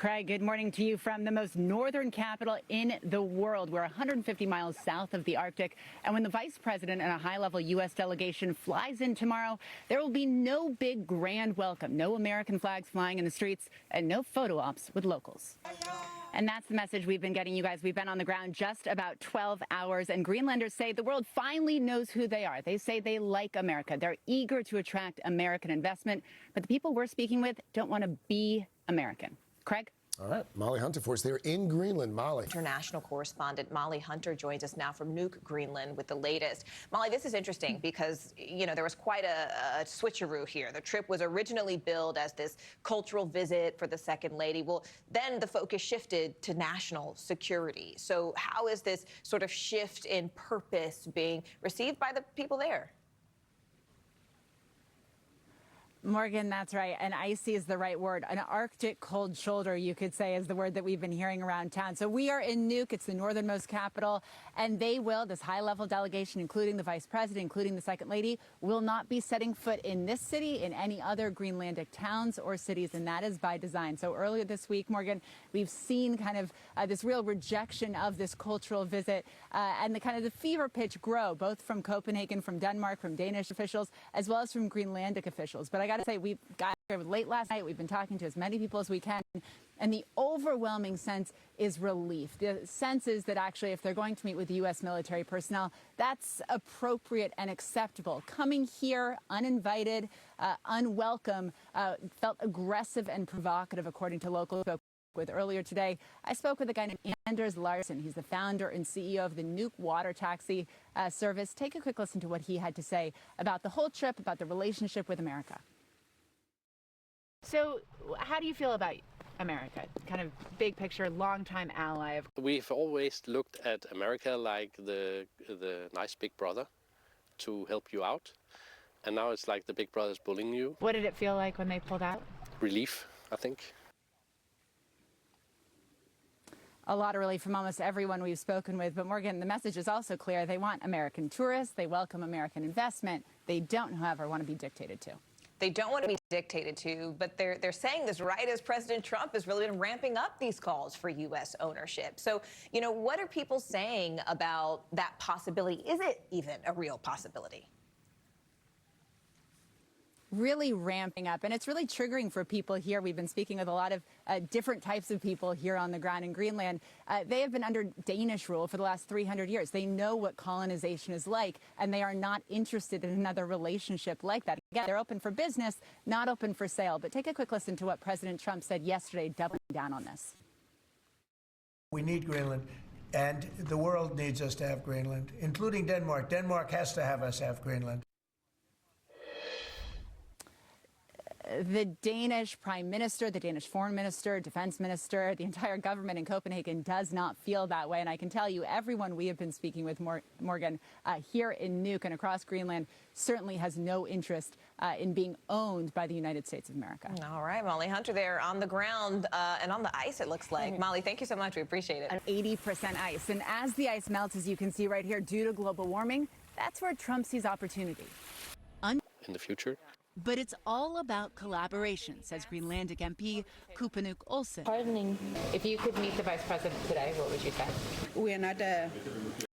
Craig, good morning to you from the most northern capital in the world. We're 150 miles south of the Arctic. And when the vice president and a high-level U.S. delegation flies in tomorrow, there will be no big grand welcome, no American flags flying in the streets, and no photo ops with locals. And that's the message we've been getting, you guys. We've been on the ground just about 12 hours, and Greenlanders say the world finally knows who they are. They say they like America. They're eager to attract American investment, but the people we're speaking with don't want to be American. Craig? All right, Molly Hunter for us there in Greenland. Molly. International correspondent Molly Hunter joins us now from Nuuk, Greenland, with the latest. Molly, this is interesting because, you know, there was quite a switcheroo here. The trip was originally billed as this cultural visit for the Second Lady. Well, then the focus shifted to national security. So how is this sort of shift in purpose being received by the people there? Morgan, that's right. And icy is the right word. An Arctic cold shoulder, you could say, is the word that we've been hearing around town. So we are in Nuuk. It's the northernmost capital. And they will, this high-level delegation, including the vice president, including the second lady, will not be setting foot in this city, in any other Greenlandic towns or cities. And that is by design. So earlier this week, Morgan, we've seen kind of this real rejection of this cultural visit and the kind of the fever pitch grow, both from Copenhagen, from Denmark, from Danish officials, as well as from Greenlandic officials. But I got to say, we got here late last night. We've been talking to as many people as we can. And the overwhelming sense is relief. The sense is that actually, if they're going to meet with the U.S. military personnel, that's appropriate and acceptable. Coming here uninvited, unwelcome, felt aggressive and provocative, according to locals. With earlier today, I spoke with a guy named Anders Larsen. He's the founder and CEO of the Nuuk Water Taxi service. Take a quick listen to what he had to say about the whole trip, about the relationship with America. So how do you feel about America? Kind of big picture, longtime ally of... We've always looked at America like the nice big brother to help you out. And now it's like the big brother's bullying you. What did it feel like when they pulled out? Relief, I think. A lot of relief from almost everyone we've spoken with. But Morgan, the message is also clear. They want American tourists. They welcome American investment. They don't, however, want to be dictated to. They don't want to be dictated to, but they're saying this right as President Trump has really been ramping up these calls for U.S. ownership. So, you know, what are people saying about that possibility? Is it even a real possibility? Really ramping up, and it's really triggering for people here. We've been speaking with a lot of different types of people here on the ground in Greenland. They have been under Danish rule for the last 300 years. They know what colonization is like, and they are not interested in another relationship like that. Again, they're open for business, not open for sale. But take a quick listen to what President Trump said yesterday, doubling down on this. We need Greenland, and the world needs us to have Greenland, including Denmark. Denmark has to have us have Greenland. The Danish prime minister, the Danish foreign minister, defense minister, the entire government in Copenhagen does not feel that way. And I can tell you, everyone we have been speaking with, Morgan, here in Nuuk and across Greenland certainly has no interest in being owned by the United States of America. All right, Molly Hunter there on the ground and on the ice, it looks like. Molly, thank you so much. We appreciate it. 80% ice. And as the ice melts, as you can see right here, due to global warming, that's where Trump sees opportunity. In the future. But it's all about collaboration, says Greenlandic MP Kupanuk Olsen. If you could meet the vice president today, what would you say? We are not